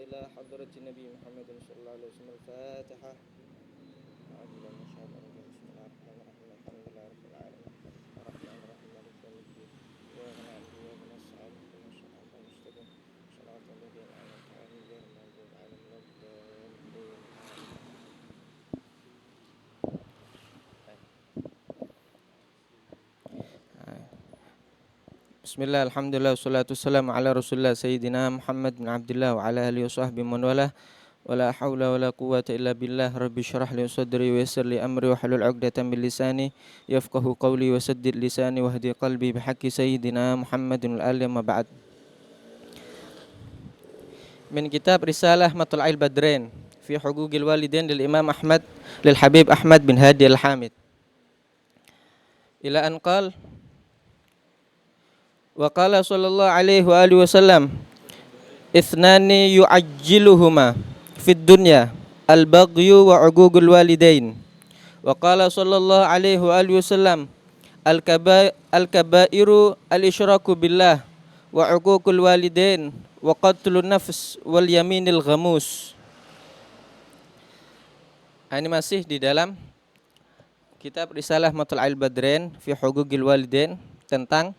إلى حضرة النبي محمد صلى الله عليه وسلم الفاتحة. أعوذ بالله من الشيطان الرجيم. بسم الله الرحمن الرحيم. الحمد لله رب العالمين الرحمن الرحيم مالك يوم الدين إياك نعبد وإياك نستعين اهدنا الصراط المستقيم صراط الذين أنعمت عليهم غير المغضوب عليهم ولا الضالين. Bismillah, alhamdulillah, wassalatu wassalamu ala rasulillah Sayyidina Muhammad bin Abdillah wa ala alihi wa sahbihi man walah. Wa la hawla wa la quwwata illa billah. Rabbi syrah li sadri wa yassir li amri wa halul 'uqdatam min lisani yafqahu qawli wa saddid lisani wahdi qalbi bihaqqi Sayyidina Muhammadin al-ali ma ba'd. Min kitab Risalah Matla'il Badrain fi Huquqil Walidain lil Imam Ahmad lil Habib Ahmad bin Hadi al-Hamid. Ila an qala wa qala sallallahu alaihi wa alihi wasallam ithnani yu'ajjiluhuma fid dunya al-baghyu wa 'uququl walidain. Wa qala sallallahu alaihi wa alihi wasallam al-kabairu al-isyraku billah wa 'uququl walidain wa qatlun nafs wal yaminil ghamus. Ini masih di dalam kitab Risalah Matla'il Badrain fi Huquqil Walidain tentang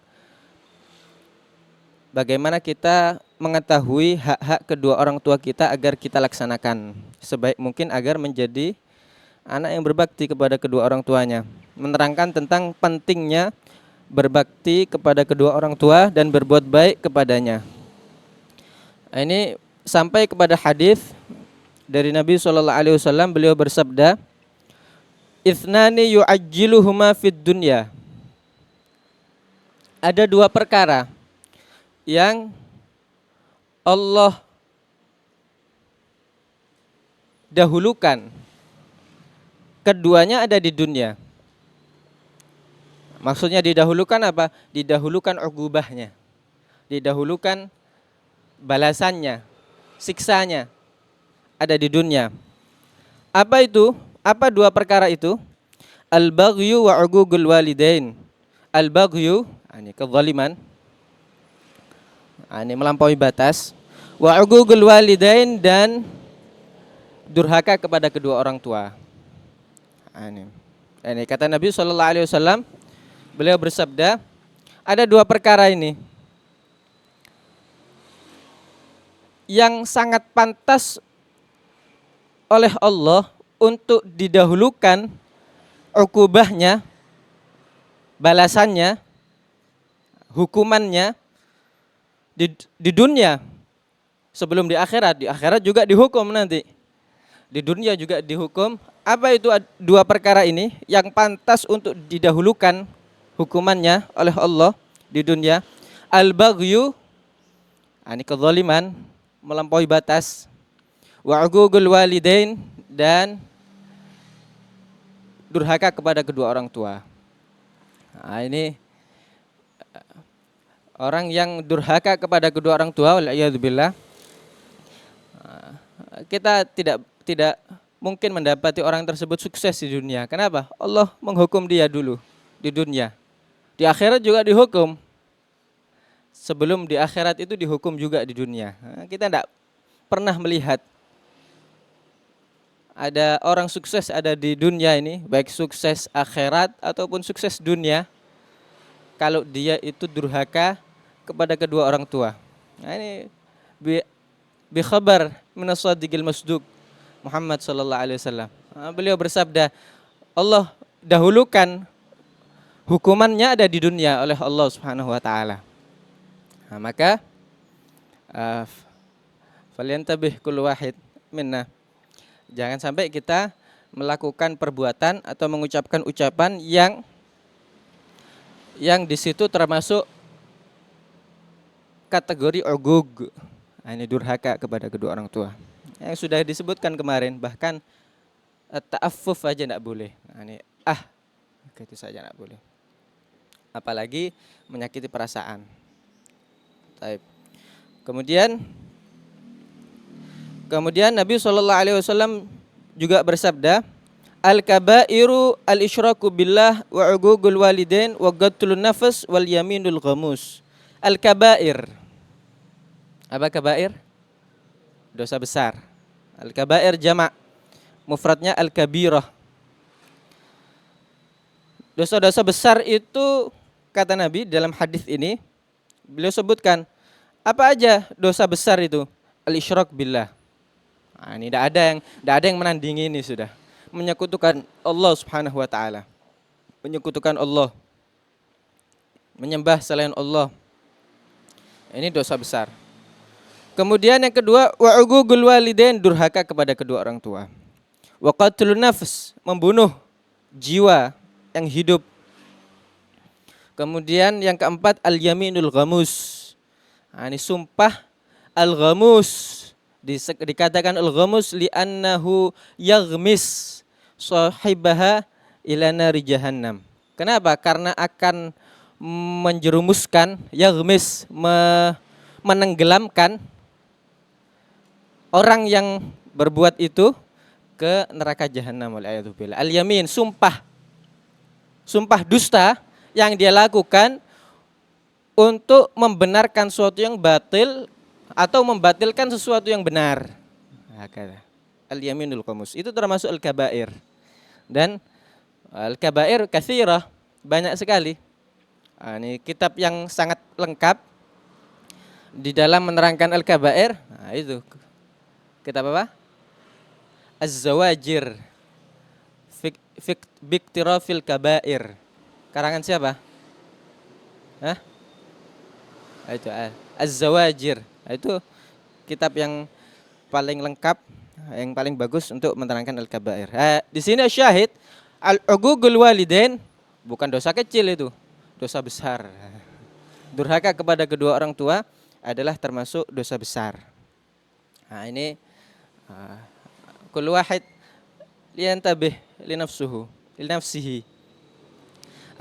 bagaimana kita mengetahui hak-hak kedua orang tua kita agar kita laksanakan sebaik mungkin agar menjadi anak yang berbakti kepada kedua orang tuanya. Menerangkan tentang pentingnya berbakti kepada kedua orang tua dan berbuat baik kepadanya. Ini sampai kepada hadis dari Nabi SAW, beliau bersabda, "Ithnani yu'ajjiluhuma fid dunya." Ada dua perkara yang Allah dahulukan, keduanya ada di dunia. Maksudnya didahulukan apa? Didahulukan uqubahnya, didahulukan balasannya, siksanya ada di dunia. Apa itu? Apa dua perkara itu? Al-baghyu wa 'uququl walidain. Al-baghyu, ini kezaliman, ini melampaui batas, wa 'uququl walidain, dan durhaka kepada kedua orang tua. Ini kata Nabi SAW, beliau bersabda, ada dua perkara ini yang sangat pantas oleh Allah untuk didahulukan uqubahnya, balasannya, hukumannya di dunia sebelum di akhirat. Di akhirat juga dihukum nanti, di dunia juga dihukum. Apa itu dua perkara ini yang pantas untuk didahulukan hukumannya oleh Allah di dunia? Al-baghyu, ini kezaliman, melampaui batas, wa 'uququl walidain, dan durhaka kepada kedua orang tua. Ini orang yang durhaka kepada kedua orang tua, wal'iyadzubillah, kita tidak mungkin mendapati orang tersebut sukses di dunia. Kenapa? Allah menghukum dia dulu di dunia. Di akhirat juga dihukum. Sebelum di akhirat itu dihukum juga di dunia. Kita tidak pernah melihat ada orang sukses ada di dunia ini, baik sukses akhirat ataupun sukses dunia, kalau dia itu durhaka kepada kedua orang tua. Ini bi khabar min as-sadiqil masduq Muhammad sallallahu alaihi wasallam. Beliau bersabda, Allah dahulukan hukumannya ada di dunia oleh Allah Subhanahu wa taala. Maka falyantabih kullu wahid minna, jangan sampai kita melakukan perbuatan atau mengucapkan ucapan yang di situ termasuk kategori uquq. Ini durhaka kepada kedua orang tua. Yang sudah disebutkan kemarin, bahkan ta'affuf aja tidak boleh. Ini itu saja tidak boleh. Apalagi menyakiti perasaan. Baik. Kemudian Nabi SAW juga bersabda, al-kabairu al-isyraku billah wa 'uququl walidain wa qatlun nafs wal yaminul ghamus. Al-kabair. Apa kabair? dosa besar. Al-kabair jamak, mufradnya al-kabirah. Dosa-dosa besar itu kata Nabi dalam hadis ini, beliau sebutkan apa aja dosa besar itu? Al-isyrak billah. Nah, ini tidak ada yang menandingi ini sudah. Menyekutukan Allah Subhanahu wa taala. Menyekutukan Allah. Menyembah selain Allah. Ini dosa besar. Kemudian yang kedua, wa uququl walidain, durhaka kepada kedua orang tua. Wa qatlun nafs, membunuh jiwa yang hidup. Kemudian yang keempat, al-yaminul ghamus. Nah, ini sumpah al-ghamus. Dikatakan al-ghamus li'annahu yaghmis sahibaha ila nari jahannam. Kenapa? Karena akan menjerumuskan, yaghmis, menenggelamkan orang yang berbuat itu ke neraka jahanam. Al-yamin, sumpah dusta yang dia lakukan untuk membenarkan sesuatu yang batil atau membatilkan sesuatu yang benar. Al-yaminul ghamus itu termasuk al-kabair. Dan al-kabair katsirah, banyak sekali. Ini kitab yang sangat lengkap di dalam menerangkan al-kabair. Nah, itu kitab apa? Az-Zawajir Biktirafil Kabair. Karangan siapa? Itu Az-Zawajir. Itu kitab yang paling lengkap, yang paling bagus untuk menerangkan al-kabair. Di sini syahid al-uququl walidain bukan dosa kecil itu, dosa besar. Durhaka kepada kedua orang tua adalah termasuk dosa besar. Nah, ini kullu wahid liyantabih li nafsihi,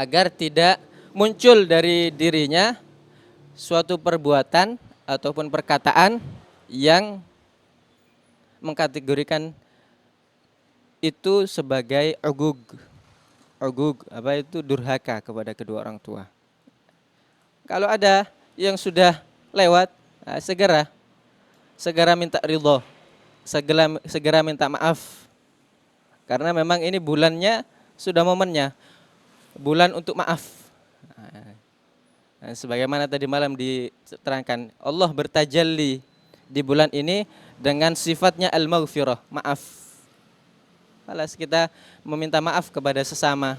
agar tidak muncul dari dirinya suatu perbuatan ataupun perkataan yang mengkategorikan itu sebagai uquq, apa itu, durhaka kepada kedua orang tua. Kalau ada yang sudah lewat, segera minta ridho, segera minta maaf. Karena memang ini bulannya, sudah momennya, bulan untuk maaf. Nah, sebagaimana tadi malam diterangkan, Allah bertajalli di bulan ini dengan sifatnya al-maghfirah, maaf. Alas, kita meminta maaf kepada sesama.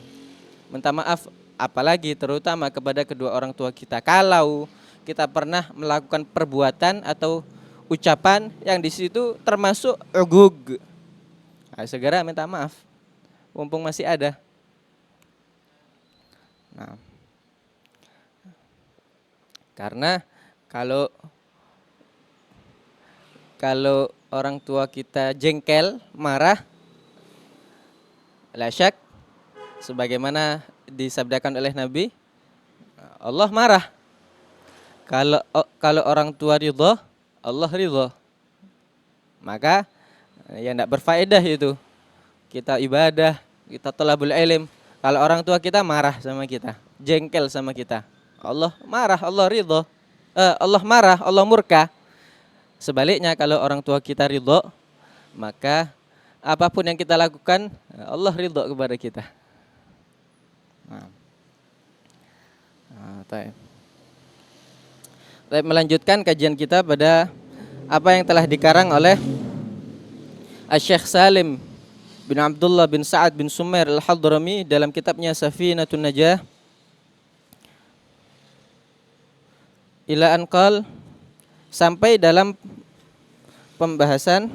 Minta maaf apalagi terutama kepada kedua orang tua kita. Kalau kita pernah melakukan perbuatan atau ucapan yang di situ termasuk uquq, segera minta maaf, mumpung masih ada. Nah, karena kalau orang tua kita jengkel, marah, la syak, sebagaimana disabdakan oleh Nabi, Allah marah. Kalau orang tua ridho, Allah ridho. Maka ya tidak berfaedah itu kita ibadah, kita thalabul ilm, kalau orang tua kita marah sama kita, jengkel sama kita. Allah marah, Allah ridho. Allah marah, Allah murka. Sebaliknya kalau orang tua kita ridho, maka apapun yang kita lakukan, Allah ridho kepada kita. Baik, melanjutkan kajian kita pada apa yang telah dikarang oleh Syekh Salim bin Abdullah bin Sa'ad bin Sumair al-Hadrami dalam kitabnya Safinatun Najah, ila anqal, sampai dalam pembahasan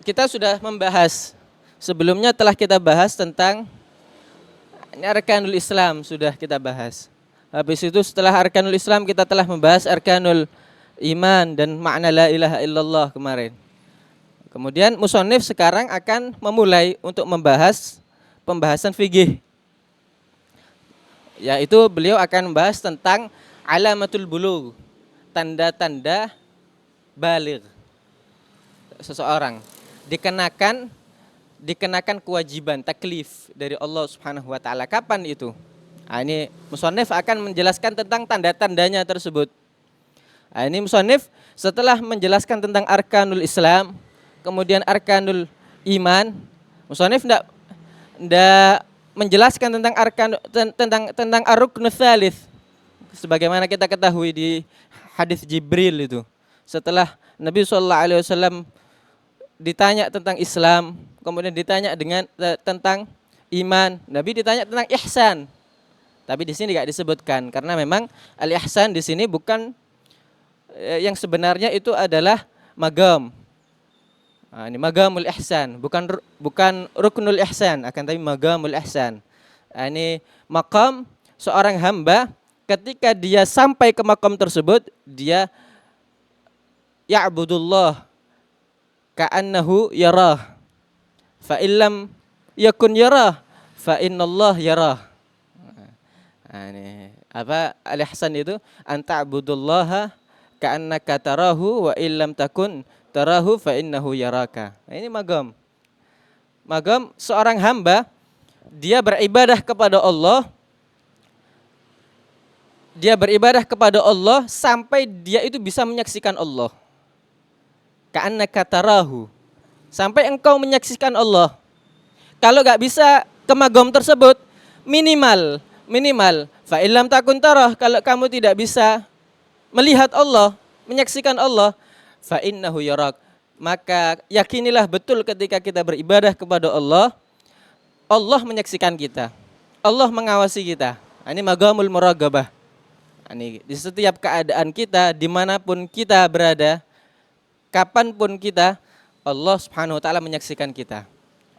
kita sudah membahas sebelumnya, telah kita bahas tentang arkanul Islam, sudah kita bahas. Habis itu setelah arkanul Islam kita telah membahas arkanul iman dan makna la ilaha illallah kemarin. Kemudian musannif sekarang akan memulai untuk membahas pembahasan fikih, yaitu beliau akan membahas tentang alamatul bulugh, tanda-tanda baligh seseorang, dikenakan dikenakan kewajiban taklif dari Allah Subhanahu wa taala. Kapan itu? Ini musannif akan menjelaskan tentang tanda-tandanya tersebut. Ini musannif setelah menjelaskan tentang arkanul Islam, kemudian arkanul iman, musannif tidak menjelaskan tentang tentang ar-ruknul tsalits. Sebagaimana kita ketahui di hadis Jibril itu. Setelah Nabi SAW ditanya tentang Islam, kemudian ditanya tentang iman, Nabi ditanya tentang ihsan. Tapi di sini tidak disebutkan karena memang al-ihsan di sini bukan yang sebenarnya itu adalah magam. Ini magamul ihsan, bukan ruknul ihsan, akan tapi magamul ihsan. Ini makam seorang hamba ketika dia sampai ke makam tersebut, dia ya'budullah ka'annahu yarah. Fa illam yakun yarah, fa innallah yarah. Ini apa al-ihsan itu? Anta'budullaha ka'annaka tarahu wa illam takun tarahu fa innahu yaraka. Ini magam. Magam seorang hamba, dia beribadah kepada Allah. Dia beribadah kepada Allah sampai dia itu bisa menyaksikan Allah. Ka'annaka tarahu. Sampai engkau menyaksikan Allah. Kalau enggak bisa ke magam tersebut, minimal fa illam takun tarah, kalau kamu tidak bisa melihat Allah, menyaksikan Allah, fa innahu yarak, maka yakinilah betul ketika kita beribadah kepada Allah, Allah menyaksikan kita, Allah mengawasi kita. Ini magamul muraqabah. Ini di setiap keadaan kita, dimanapun kita berada, kapanpun kita, Allah Subhanahu wa taala menyaksikan kita.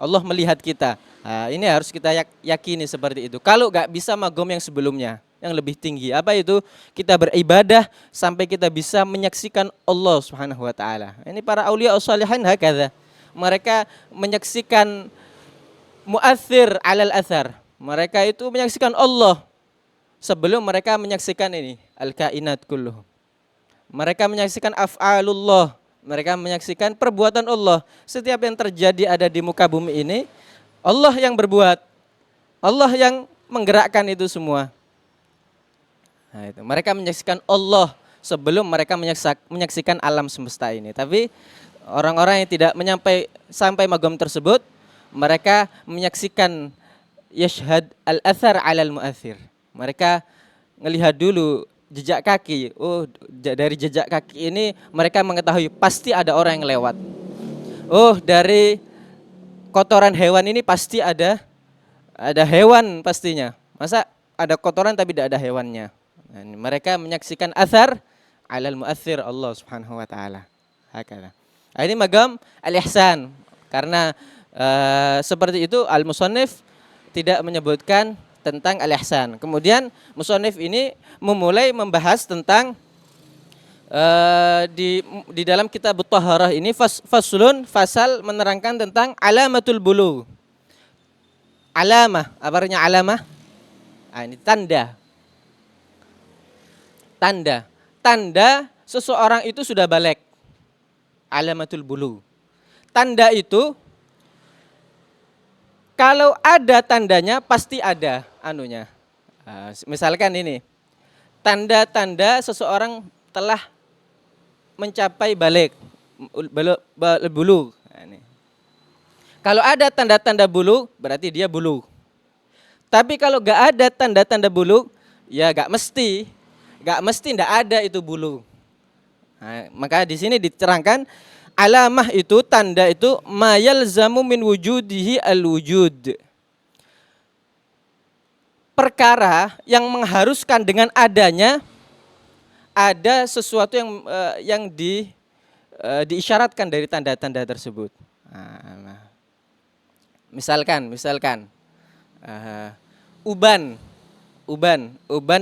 Allah melihat kita. Ini harus kita yakini seperti itu. Kalau nggak bisa magam yang sebelumnya, yang lebih tinggi. Apa itu? Kita beribadah sampai kita bisa menyaksikan Allah Subhanahu wa taala. Ini para auliya shalihin hakadha. Mereka menyaksikan mu'athir alal athar. Mereka itu menyaksikan Allah sebelum mereka menyaksikan ini al-kainat kulluhum. Mereka menyaksikan af'alullah. Mereka menyaksikan perbuatan Allah. Setiap yang terjadi ada di muka bumi ini, Allah yang berbuat. Allah yang menggerakkan itu semua. Nah, itu. Mereka menyaksikan Allah sebelum mereka menyaksikan alam semesta ini. Tapi orang-orang yang tidak sampai magam tersebut, mereka menyaksikan yashhad al-athar 'alal mu'athir. Mereka melihat dulu jejak kaki. Oh, dari jejak kaki ini mereka mengetahui pasti ada orang yang lewat. Oh, dari kotoran hewan ini pasti ada hewan pastinya. Masa ada kotoran tapi tidak ada hewannya. Nah, mereka menyaksikan athar 'alal mu'athir Allah Subhanahu wa taala. Hakala. Ini magam al-ihsan. Karena seperti itu al-musannif tidak menyebutkan tentang al-ihsan. Kemudian musannif ini memulai membahas tentang di dalam kitab Thaharah ini fasal menerangkan tentang alamatul bulugh. Alamah, apa artinya alamah? Ini tanda. Tanda seseorang itu sudah balik. Alamatul bulugh. Tanda itu kalau ada tandanya pasti ada anunya. Misalkan ini, tanda-tanda seseorang telah mencapai balik bulugh. Kalau ada tanda-tanda bulugh berarti dia bulugh. Tapi kalau gak ada tanda-tanda bulugh, ya gak mesti tidak ada itu bulugh. Maka di sini diterangkan alamah itu, tanda itu mayalzamu min wujudihi al-wujud. Perkara yang mengharuskan dengan adanya ada sesuatu yang diisyaratkan dari tanda-tanda tersebut. Misalkan uban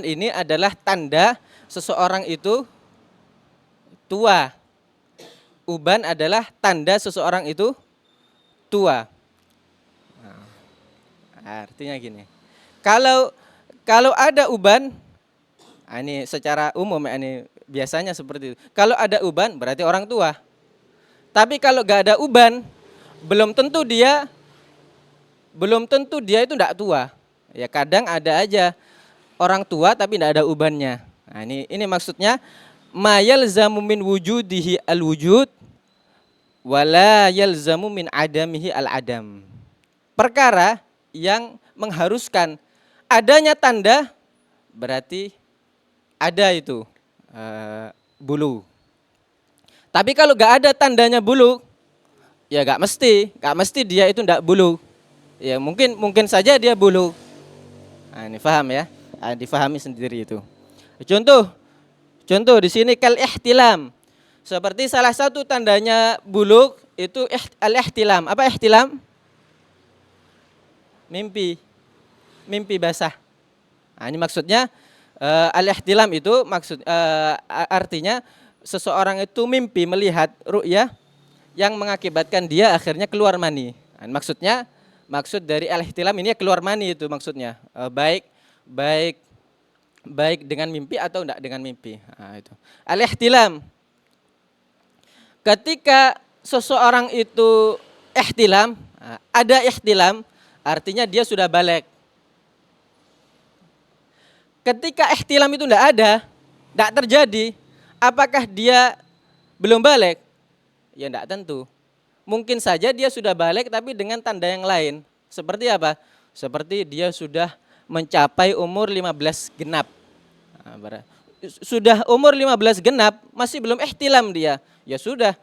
ini adalah tanda seseorang itu tua. Uban adalah tanda seseorang itu tua. Artinya gini. Kalau ada uban, ini secara umum ini biasanya seperti itu. Kalau ada uban berarti orang tua. Tapi kalau gak ada uban, belum tentu dia belum tentu dia itu tidak tua. Ya kadang ada aja orang tua tapi tidak ada ubannya. Nah, ini maksudnya ma yalzamu min wujudihi al-wujud wala yalzamu min adamihi al-adam. Perkara yang mengharuskan adanya tanda berarti ada itu bulu. Tapi kalau gak ada tandanya bulu, ya gak mesti dia itu ndak bulu. Ya mungkin saja dia bulu. Nah, ini paham ya? Difahami sendiri itu. Contoh di sini kal ihtilam. Seperti salah satu tandanya bulu itu al-ihtilam. Apa ihtilam? Mimpi basah. Nah, ini maksudnya al-ihtilam itu artinya seseorang itu mimpi melihat ru'yah yang mengakibatkan dia akhirnya keluar mani. Nah, maksud dari al-ihtilam ini keluar mani itu maksudnya. Baik dengan mimpi atau tidak dengan mimpi. Nah, itu. Al-ihtilam. Ketika seseorang itu ihtilam, ada ihtilam artinya dia sudah balik. Ketika ihtilam itu tidak terjadi, apakah dia belum balik? Ya tidak tentu. Mungkin saja dia sudah balik tapi dengan tanda yang lain. Seperti apa? Seperti dia sudah mencapai umur 15 genap. Sudah umur 15 genap, masih belum ihtilam dia. Ya sudah,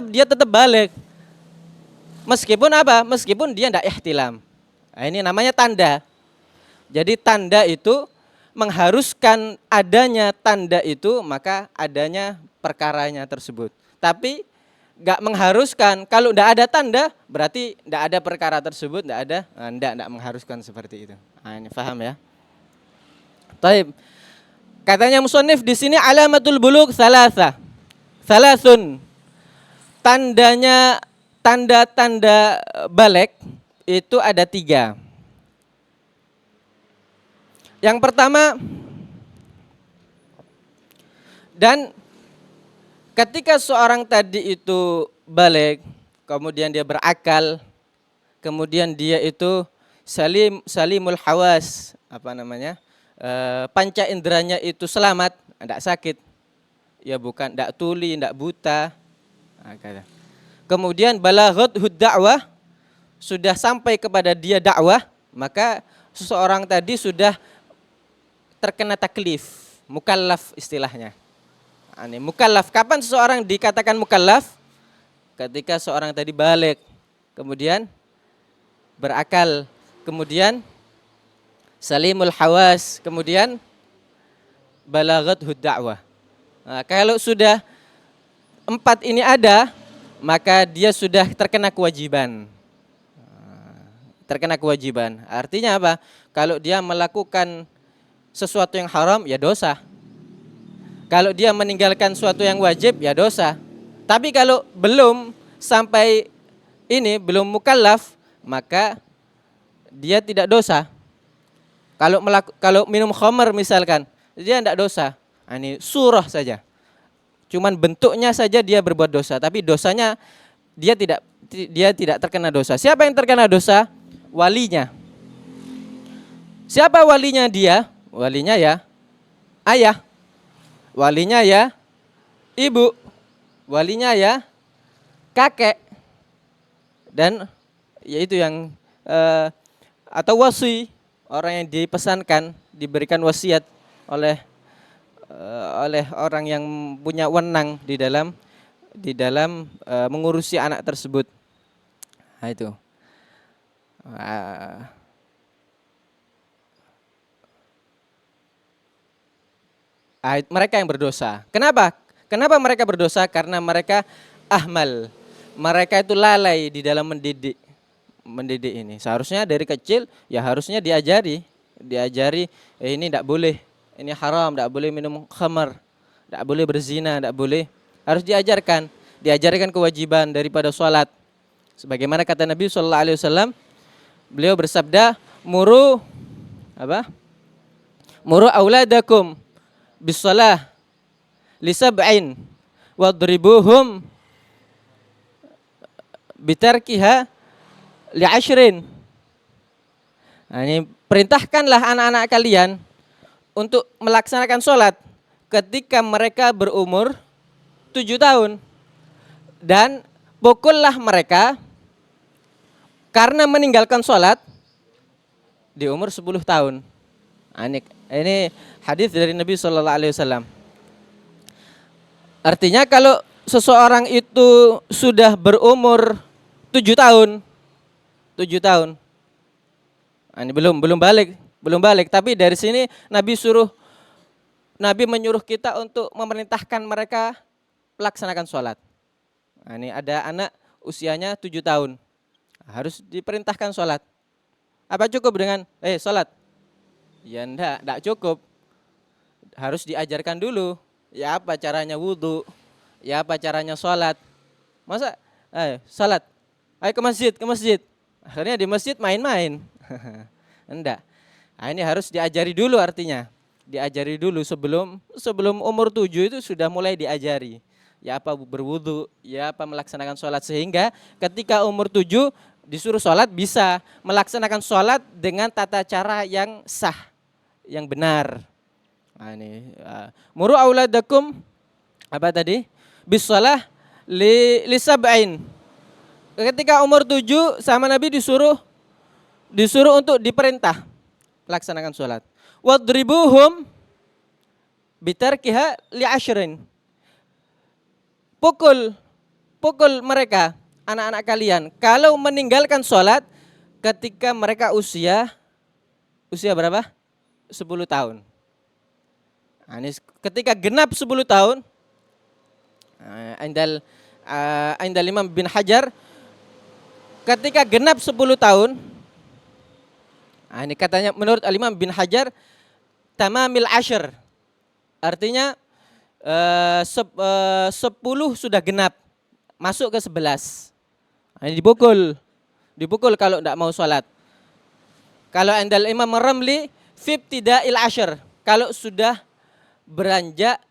dia tetap balik. Meskipun apa? Meskipun dia tidak ihtilam. Nah, ini namanya tanda. Jadi tanda itu mengharuskan adanya tanda itu, maka adanya perkaranya tersebut. Tapi nggak mengharuskan, kalau tidak ada tanda berarti tidak ada perkara tersebut, tidak mengharuskan seperti itu. Nah, ini paham ya? Taib. Katanya musannif di sini alamatul bulugh salasun. Tanda-tanda balik itu ada 3. Yang pertama, dan ketika seorang tadi itu balik, kemudian dia berakal, kemudian dia itu salimul hawas, panca inderanya itu selamat, tidak sakit, ya bukan, tidak tuli, tidak buta. Kemudian balaghat da'wah, sudah sampai kepada dia dakwah, maka seseorang tadi sudah terkena taklif, mukallaf istilahnya. Mukallaf, kapan seseorang dikatakan mukallaf? Ketika seorang tadi balik, kemudian berakal, kemudian salimul hawas, kemudian balaghat da'wah. Nah, kalau sudah 4 ini ada, maka dia sudah terkena kewajiban. Terkena kewajiban. Artinya apa? Kalau dia melakukan sesuatu yang haram, ya dosa. Kalau dia meninggalkan sesuatu yang wajib, ya dosa. Tapi kalau belum sampai ini, belum mukallaf, maka dia tidak dosa. Kalau minum khamr misalkan, dia tidak dosa. Ini surah saja. Cuman bentuknya saja dia berbuat dosa, tapi dosanya dia tidak terkena dosa. Siapa yang terkena dosa? Walinya. Siapa walinya dia? Walinya ya ayah, walinya ya ibu, walinya ya kakek, dan yaitu yang atau wasi, orang yang dipesankan, diberikan wasiat oleh orang yang punya wewenang di dalam mengurusi anak tersebut. Nah, itu. Mereka yang berdosa. Kenapa? Kenapa mereka berdosa? Karena mereka ahmal. Mereka itu lalai di dalam mendidik ini. Seharusnya dari kecil ya harusnya diajari ini tidak boleh, ini haram, tidak boleh minum khamar, tidak boleh berzina, tidak boleh. Harus diajarkan kewajiban daripada sholat. Sebagaimana kata Nabi SAW, beliau bersabda, muru auladakum bisalah lisab'in wadribuhum bitarkiha li'ashrin. Nah, ini perintahkanlah anak-anak kalian untuk melaksanakan sholat ketika mereka berumur 7 tahun. Dan pukullah mereka karena meninggalkan sholat di umur 10 tahun. Nah, ini hadis dari Nabi Shallallahu Alaihi Wasallam. Artinya kalau seseorang itu sudah berumur 7 tahun, 7 tahun, nah, ini belum balik. Tapi dari sini Nabi menyuruh kita untuk memerintahkan mereka melaksanakan sholat. Nah, ini ada anak usianya 7 tahun, harus diperintahkan sholat. Apa cukup dengan sholat? Ya enggak cukup. Harus diajarkan dulu. Ya apa caranya wudhu, ya apa caranya sholat. Masa sholat, ayo ke masjid. Akhirnya di masjid main-main. Enggak. Nah, ini harus diajari dulu artinya. Diajari dulu sebelum umur 7 itu sudah mulai diajari. Ya apa berwudu, ya apa melaksanakan sholat. Sehingga ketika umur 7 disuruh sholat bisa melaksanakan sholat dengan tata cara yang sah, yang benar. Nah, ini muru auladakum apa tadi? Bisalah li sab'ain. Ketika umur 7 sama Nabi disuruh untuk diperintah laksanakan sholat. Wadribuhum bitarkiha li ashrin. Pukul mereka, anak-anak kalian, kalau meninggalkan sholat ketika mereka usia berapa? 10 tahun. Nah, ini ketika genap 10 tahun, Indal Imam bin Hajar, ketika genap 10 tahun, nah, ini katanya menurut Imam bin Hajar, tamamil ashar, artinya 10 sudah genap, masuk ke 11. Nah, ini dipukul kalau tidak mau sholat. Kalau Indal Imam Ramli, fibtida'il ashar, kalau sudah beranjak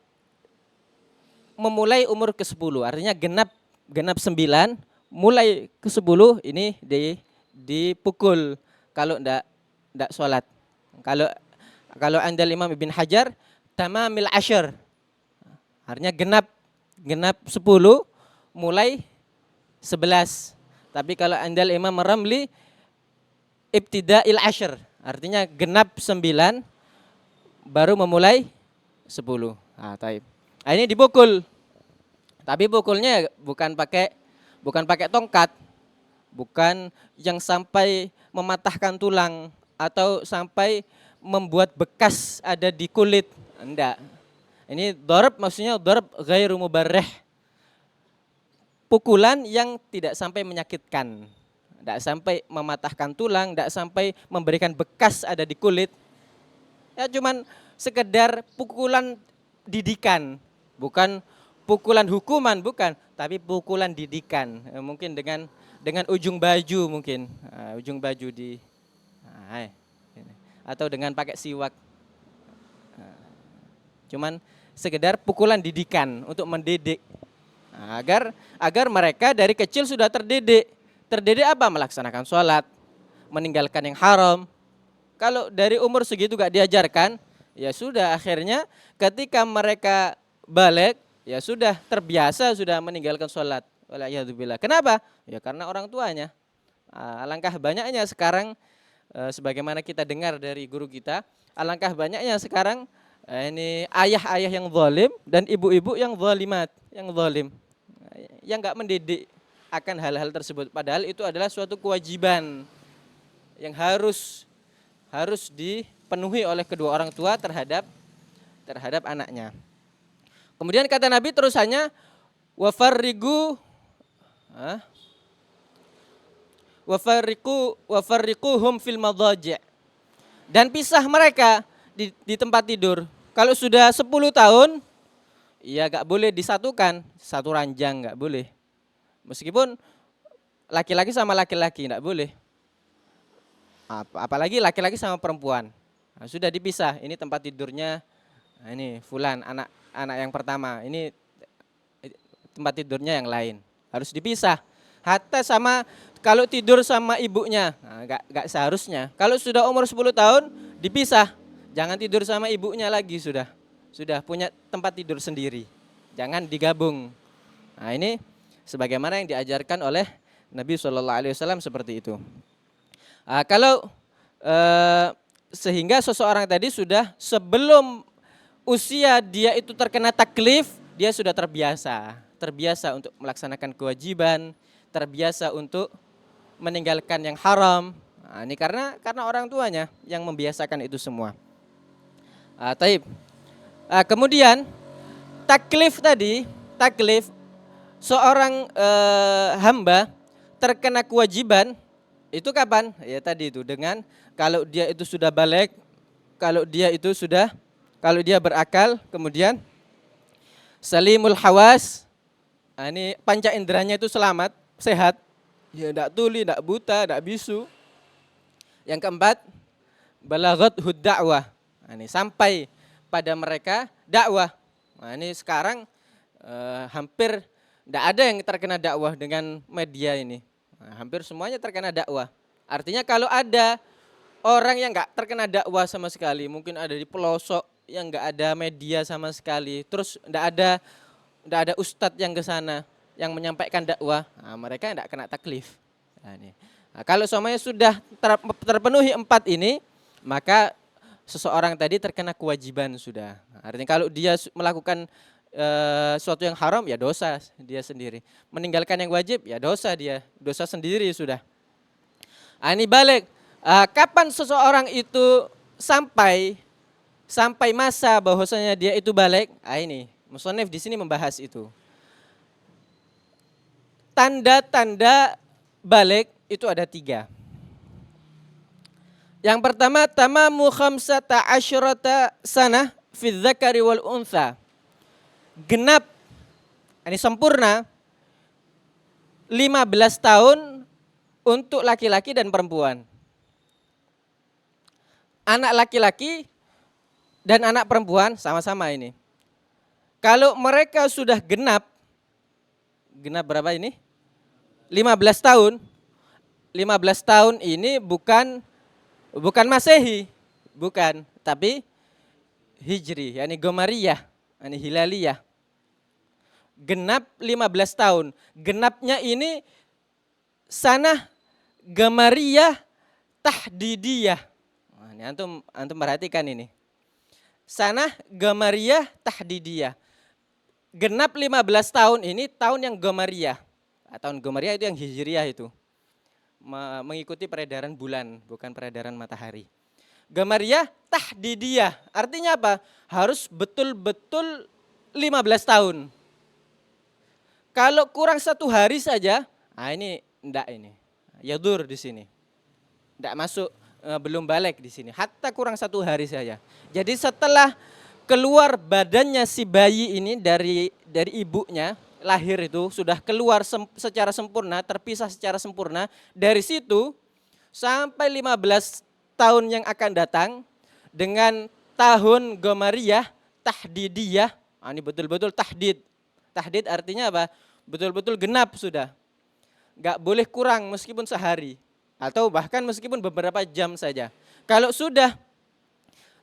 memulai umur ke-10, artinya genap 9, mulai ke-10 ini dipukul kalau enggak sholat. Kalau Andal Imam Ibn Hajar, tamamil ashar, artinya genap 10 mulai 11. Tapi kalau Andal Imam Ramli, ibtida'il ashar, artinya genap 9 baru memulai 10. Nah, taib. Nah, ini dipukul. Tapi pukulnya bukan pakai tongkat. Bukan yang sampai mematahkan tulang atau sampai membuat bekas ada di kulit. Enggak. Ini darab, maksudnya darab ghairu mubarrih. Pukulan yang tidak sampai menyakitkan. Enggak sampai mematahkan tulang, enggak sampai memberikan bekas ada di kulit. Ya cuman sekedar pukulan didikan, bukan pukulan hukuman, bukan, tapi pukulan didikan. Mungkin dengan ujung baju mungkin, ujung baju atau dengan pakai siwak. Cuman sekedar pukulan didikan untuk mendidik. Agar mereka dari kecil sudah terdidik. Terdidik apa? Melaksanakan sholat, meninggalkan yang haram. Kalau dari umur segitu gak diajarkan, ya sudah akhirnya ketika mereka balik, ya sudah terbiasa sudah meninggalkan sholat. Wala'iyadzubillah. Kenapa? Ya karena orang tuanya. Alangkah banyaknya sekarang, sebagaimana kita dengar dari guru kita, alangkah banyaknya sekarang ini ayah-ayah yang zalim dan ibu-ibu yang zalimat, yang zalim, yang gak mendidik akan hal-hal tersebut. Padahal itu adalah suatu kewajiban yang harus dipenuhi oleh kedua orang tua terhadap anaknya. Kemudian kata Nabi terusannya, wafarriquhum fil madhaji', dan pisah mereka di tempat tidur. Kalau sudah 10 tahun, ya gak boleh disatukan, satu ranjang gak boleh. Meskipun laki-laki sama laki-laki gak boleh. Apalagi laki-laki sama perempuan. Nah, sudah dipisah. Ini tempat tidurnya, nah ini fulan, anak yang pertama. Ini tempat tidurnya yang lain. Harus dipisah. Hatta sama kalau tidur sama ibunya, nah, nggak seharusnya. Kalau sudah umur 10 tahun dipisah, jangan tidur sama ibunya lagi sudah punya tempat tidur sendiri, jangan digabung. Nah ini sebagaimana yang diajarkan oleh Nabi SAW seperti itu. Kalau sehingga seseorang tadi sudah sebelum usia dia itu terkena taklif, dia sudah terbiasa untuk melaksanakan kewajiban, terbiasa untuk meninggalkan yang haram. Nah, ini karena orang tuanya yang membiasakan itu semua. Taib. Kemudian taklif seorang hamba terkena kewajiban itu kapan? Ya tadi itu dengan kalau dia itu sudah balik, kalau dia berakal, kemudian salimul hawas. Nah, ini panca inderanya itu selamat, sehat. Ya enggak tuli, enggak buta, enggak bisu. Yang keempat, balaghat hudda'wah. Nah, ini sampai pada mereka dakwah. Nah, ini sekarang hampir enggak ada yang terkena dakwah dengan media ini. Nah, hampir semuanya terkena dakwah. Artinya kalau ada orang yang enggak terkena dakwah sama sekali, mungkin ada di pelosok yang enggak ada media sama sekali, terus enggak ada ustadz yang ke sana yang menyampaikan dakwah, nah, mereka tidak kena taklif. Nah, kalau semuanya sudah terpenuhi 4 ini, maka seseorang tadi terkena kewajiban sudah. Nah, artinya kalau dia melakukan sesuatu yang haram, ya dosa dia sendiri. Meninggalkan yang wajib, ya dosa sendiri sudah. Nah, ini balik. Kapan seseorang itu sampai masa bahwasanya dia itu balik? Nah, ini musannif di sini membahas itu. Tanda-tanda balik itu ada 3. Yang pertama, tamamu khamsata asyrata sanah fi dzakari wal untha. Genap, ini sempurna 15 tahun untuk laki-laki dan perempuan. Anak laki-laki dan anak perempuan sama-sama ini. Kalau mereka sudah genap berapa ini? 15 tahun. 15 tahun ini bukan Masehi, bukan, tapi Hijri, yakni Gomariyah, yakni Hilaliyah. Genap 15 tahun. Genapnya ini sanah Gomariyah Tahdidiyah. Nah, ini antum perhatikan ini. Sanah Gomariyah Tahdidiyah. Genap 15 tahun ini tahun yang Gomariyah. Tahun Gomariyah itu yang Hijriyah itu. Mengikuti peredaran bulan, bukan peredaran matahari. Gomariyah Tahdidiyah. Artinya apa? Harus betul-betul 15 tahun. Kalau kurang 1 hari saja, ini enggak ini. Yadur di sini. Enggak masuk, belum balik di sini. Hatta kurang 1 hari saja. Jadi setelah keluar badannya si bayi ini dari ibunya, lahir itu sudah keluar secara sempurna, terpisah secara sempurna. Dari situ sampai 15 tahun yang akan datang dengan tahun Gomariyah Tahdidiyah. Ini betul-betul tahdid. Tahdid artinya apa? Betul-betul genap sudah. Enggak boleh kurang meskipun sehari atau bahkan meskipun beberapa jam saja. Kalau sudah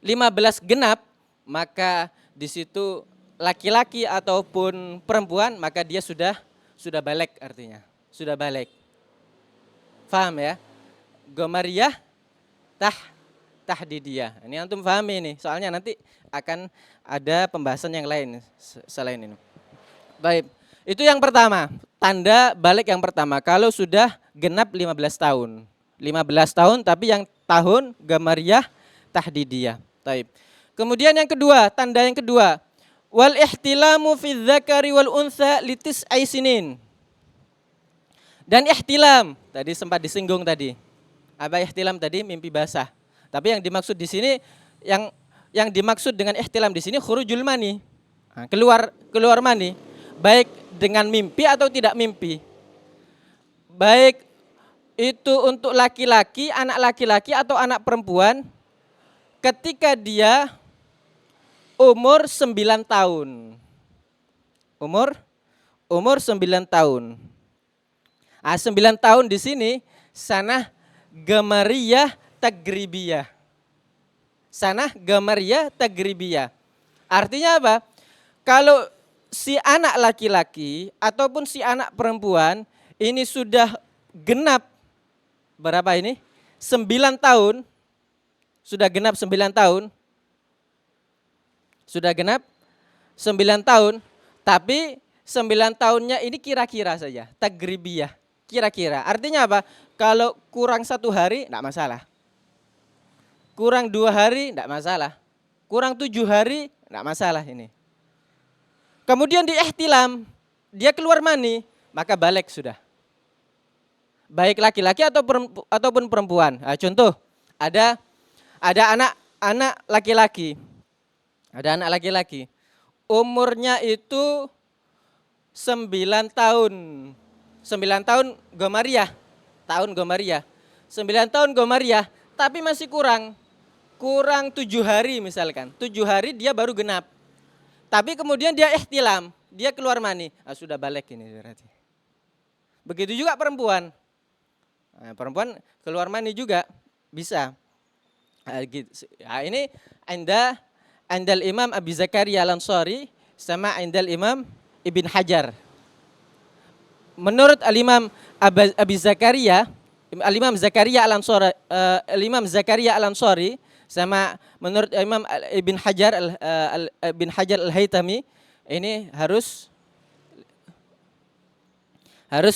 15 genap, maka di situ laki-laki ataupun perempuan, maka dia sudah balik artinya. Sudah balik. Faham ya? Gomariyah Tahdidiyah. Ini antum pahami nih, soalnya nanti akan ada pembahasan yang lain selain ini. Baik, itu yang pertama. Tanda balik yang pertama, kalau sudah genap 15 tahun. 15 tahun tapi yang tahun Gomariyah Tahdidiyah. Baik. Kemudian yang kedua, tanda yang kedua, wal ihtilamu fi dzakari wal untha litis aisinin. Dan ihtilam, tadi sempat disinggung tadi. Apa ihtilam tadi? Mimpi basah. Tapi yang dimaksud di sini, yang dimaksud dengan ihtilam di sini khurujul mani. Nah, keluar mani, baik dengan mimpi atau tidak mimpi. Baik itu untuk laki-laki, anak laki-laki atau anak perempuan, ketika dia umur 9 tahun. Umur 9 tahun. 9 tahun di sini sanah gamariyah tagribiyah. Sanah gamariyah tagribiyah. Artinya apa? Kalau si anak laki-laki ataupun si anak perempuan ini sudah genap berapa ini? 9 tahun. Sudah genap 9 tahun. Sudah genap 9 tahun. Tapi 9 tahunnya ini kira-kira saja. Tagribiyah. Kira-kira. Artinya apa? Kalau kurang 1 hari enggak masalah. Kurang 2 hari enggak masalah. Kurang 7 hari enggak masalah ini. Kemudian di ihtilam, dia keluar mani, maka balik sudah. Baik laki-laki ataupun perempuan. Nah, contoh, ada anak laki-laki. Ada anak laki-laki. Umurnya itu 9 tahun. 9 tahun Gomariah. Tahun Gomariah. 9 tahun Gomariah, tapi masih kurang 7 hari misalkan. 7 hari dia baru genap. Tapi kemudian dia ihtilam, dia keluar mani. Ah, sudah balik ini berarti. Begitu juga perempuan. Nah, perempuan keluar mani juga bisa. Ini andal Imam Abi Zakaria Al-Ansari sama andal Imam Ibn Hajar. Menurut Al-Imam Abi Zakaria, Al-Imam Zakaria Al-Ansari, Al-Imam Zakaria Al-Ansari sama menurut Imam Ibn Hajar Al-Haytami ini harus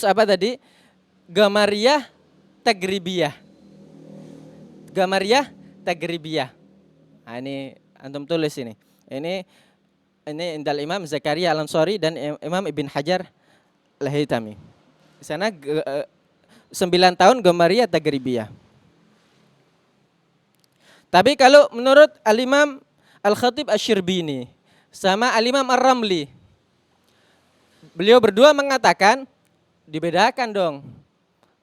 apa tadi? Gamariyah tagribiyah. Gamariyah tagribiyah. Nah, ini antum tulis ini. Ini indal Imam Zakaria Al-Ansari dan Imam Ibn Hajar Al-Haytami. Di sana 9 tahun gamariyah tagribiyah. Tapi kalau menurut Al-Imam Al-Khatib Asy-Syirbini sama Al-Imam Ar-Ramli, beliau berdua mengatakan dibedakan dong.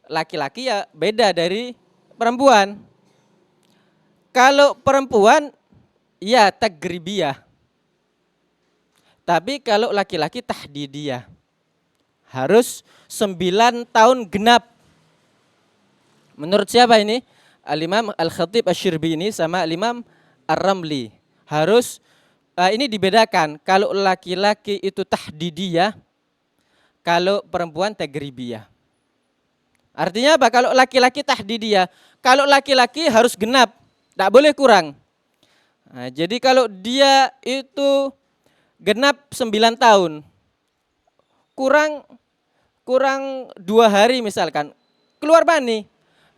Laki-laki ya beda dari perempuan. Kalau perempuan ya tagribiyah. Tapi kalau laki-laki tahdidiyah. Harus 9 tahun genap. Menurut siapa ini? Al-Imam Al-Khatib Asy-Syirbini sama Al-Imam Ar-Ramli. Harus ini dibedakan. Kalau laki-laki itu tahdidiyah, kalau perempuan tagribiyah. Artinya apa? Kalau laki-laki tahdidiyah, kalau laki-laki harus genap, tidak boleh kurang. Nah, jadi kalau dia itu genap 9 tahun, kurang 2 hari misalkan, keluar mani.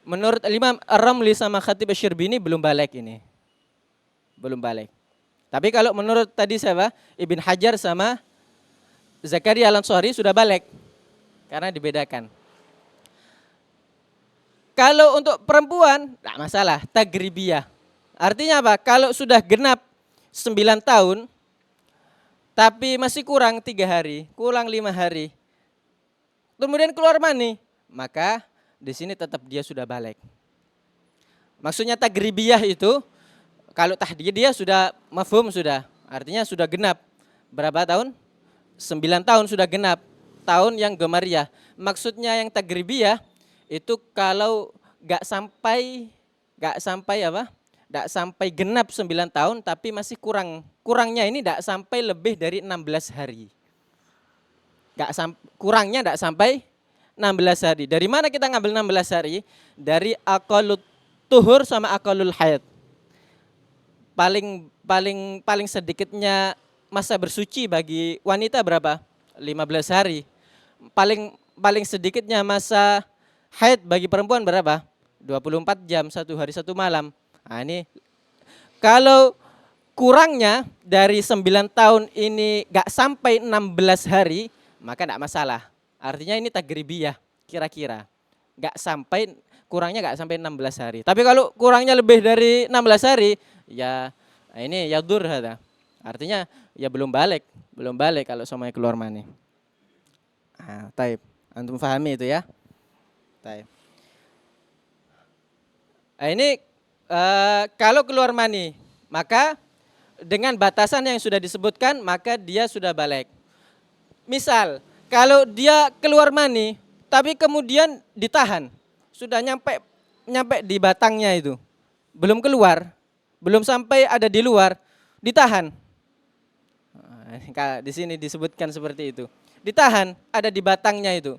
Menurut Imam Ar-Ramli sama Khatib Asy-Syirbini belum balik ini. Belum balik. Tapi kalau menurut tadi siapa? Ibn Hajar sama Zakaria Al-Ansari sudah balik. Karena dibedakan. Kalau untuk perempuan, tidak masalah, tagribiyah. Artinya apa? Kalau sudah genap 9 tahun, tapi masih kurang 3 hari, kurang 5 hari, kemudian keluar mani, maka di sini tetap dia sudah balik. Maksudnya tagribiyah itu, kalau tahdidiyah sudah mafhum sudah, artinya sudah genap. Berapa tahun? 9 tahun sudah genap, tahun yang gamariyah. Maksudnya yang tagribiyah itu kalau gak sampai genap 9 tahun tapi masih kurangnya ini gak sampai lebih dari 16 hari. Kurangnya gak sampai 16 hari. Dari mana kita ngambil 16 hari? Dari aqallut tuhur sama aqallul haid. Paling sedikitnya masa bersuci bagi wanita berapa? 15 hari. Paling sedikitnya masa haid bagi perempuan berapa? 24 jam, 1 hari 1 malam. Nah, ini kalau kurangnya dari 9 tahun ini gak sampai 16 hari, maka gak masalah. Artinya ini tagribiyah kira-kira. Kurangnya gak sampai 16 hari. Tapi kalau kurangnya lebih dari 16 hari, ya ini yadur hada. Artinya ya belum balik kalau semuanya keluar mani. Ah, taib. Antum pahami itu ya? Taib. Nah, ini kalau keluar mani, maka dengan batasan yang sudah disebutkan, maka dia sudah balik. Misal, kalau dia keluar mani, tapi kemudian ditahan. Sudah nyampe di batangnya itu. Belum keluar, belum sampai ada di luar, ditahan. Di sini disebutkan seperti itu. Ditahan, ada di batangnya itu.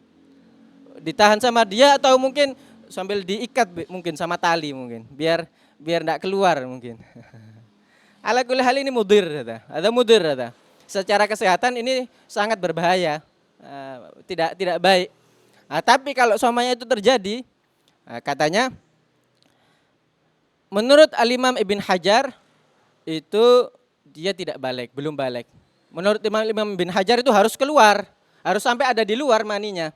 Ditahan sama dia atau mungkin sambil diikat mungkin sama tali mungkin, biar enggak keluar mungkin. Ala kulli hal ini mudir ada mudir ada. Secara kesehatan ini sangat berbahaya. Tidak baik. Tapi kalau semuanya itu terjadi, katanya menurut Al-Imam Ibn Hajar itu dia tidak balik, belum balik. Menurut Imam Ibn Hajar itu harus keluar, harus sampai ada di luar maninya.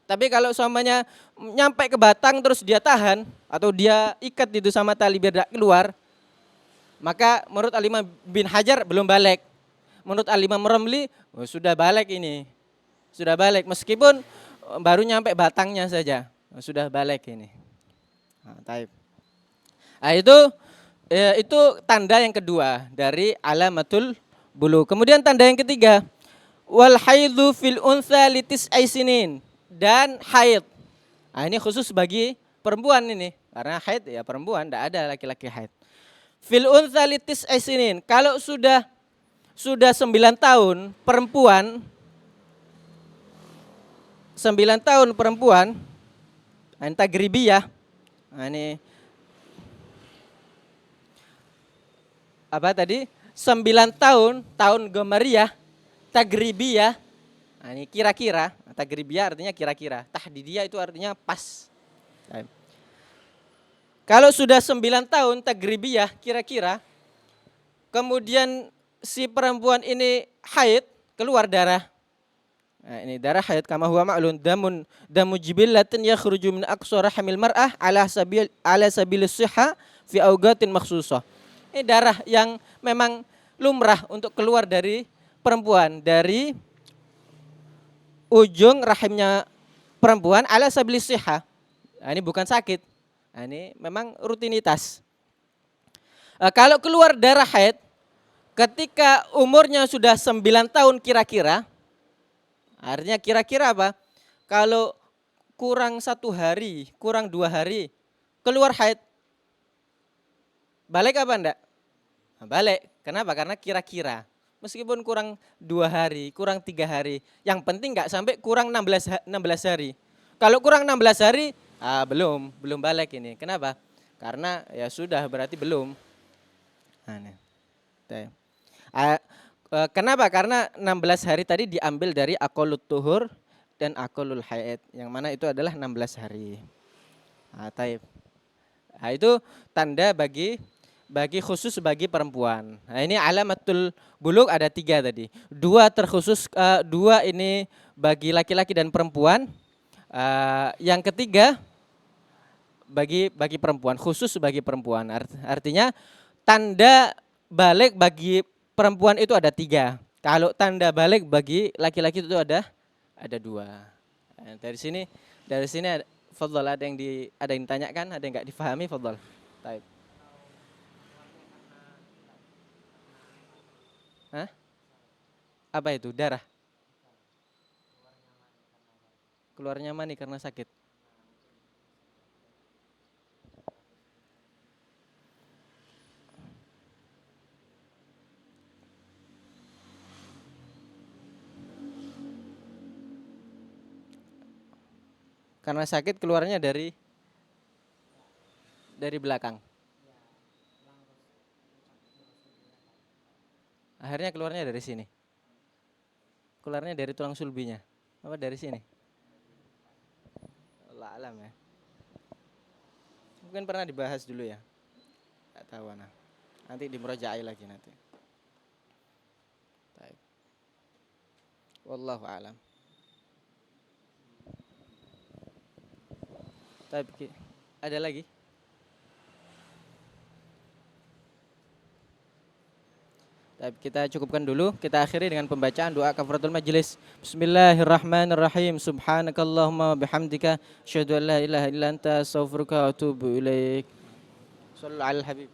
Tapi kalau semuanya nyampe ke batang terus dia tahan atau dia ikat itu sama tali biar tidak keluar, maka menurut Al-Imam Ibn Hajar belum balik. Menurut Al-Imam Ramli sudah balik ini. Sudah balik meskipun baru nyampe batangnya saja. Sudah balik ini. Itu tanda yang kedua dari alamatul bulu. Kemudian tanda yang ketiga, wal haidhu fil untha litis'i sinin, dan haid. Ini khusus bagi perempuan ini. Karena haid ya perempuan, tidak ada laki-laki haid. Fil untha litis'i sinin, kalau sudah 9 tahun perempuan, 9 tahun perempuan, ini tagribiyah. Ini apa tadi? 9 tahun Gomariyah, tagribiyah. Ini kira-kira, tagribiyah artinya kira-kira. Tahdidiyah itu artinya pas. Kalau sudah 9 tahun tagribiyah kira-kira, kemudian si perempuan ini haid, keluar darah. Ini darah haid kama huwa ma'lun damu jibillatin yakhruju min aqsa rahimil mar'ah ala sabilis sihha fi awqatin makhsusah. Ini darah yang memang lumrah untuk keluar dari perempuan, dari ujung rahimnya perempuan ala sabilis sihha. Ini bukan sakit. Ini memang rutinitas. Kalau keluar darah haid ketika umurnya sudah 9 tahun kira-kira, artinya kira-kira apa? Kalau kurang 1 hari, kurang 2 hari, keluar haid, balik apa enggak? Balik. Kenapa? Karena kira-kira. Meskipun kurang 2 hari, kurang 3 hari, yang penting enggak sampai kurang 16 hari. Kalau kurang 16 hari, belum balik ini. Kenapa? Karena ya sudah berarti belum. Kenapa? Karena 16 hari tadi diambil dari aqallut tuhur dan aqallul haid, yang mana itu adalah 16 hari. Itu tanda bagi khusus bagi perempuan. Ini alamatul bulugh ada 3 tadi. 2 terkhusus, 2 ini bagi laki-laki dan perempuan. Yang ketiga bagi perempuan, khusus bagi perempuan. Artinya tanda balik bagi perempuan itu ada 3. Kalau tanda balik bagi laki-laki itu ada 2. Dari sini fadhal, ada yang ditanyakan, ada yang enggak difahami, fadhal. Baik. Apa itu? Darah. Keluarnya mani karena sakit. Karena sakit keluarnya dari belakang. Akhirnya keluarnya dari sini. Keluarnya dari tulang sulbinya. Apa dari sini? Allah alam ya. Mungkin pernah dibahas dulu ya. Enggak tahu ana. Nanti dimurajaai lagi nanti. Baik. Wallahu alam. Tapi ada lagi? Kita cukupkan dulu. Kita akhiri dengan pembacaan doa kafaratul majlis. Bismillahirrahmanirrahim. Subhanakallahumma bihamdika asyhadu an la ilaha illa anta astaghfiruka wa atubu ilaik. Shallallahu alal habib.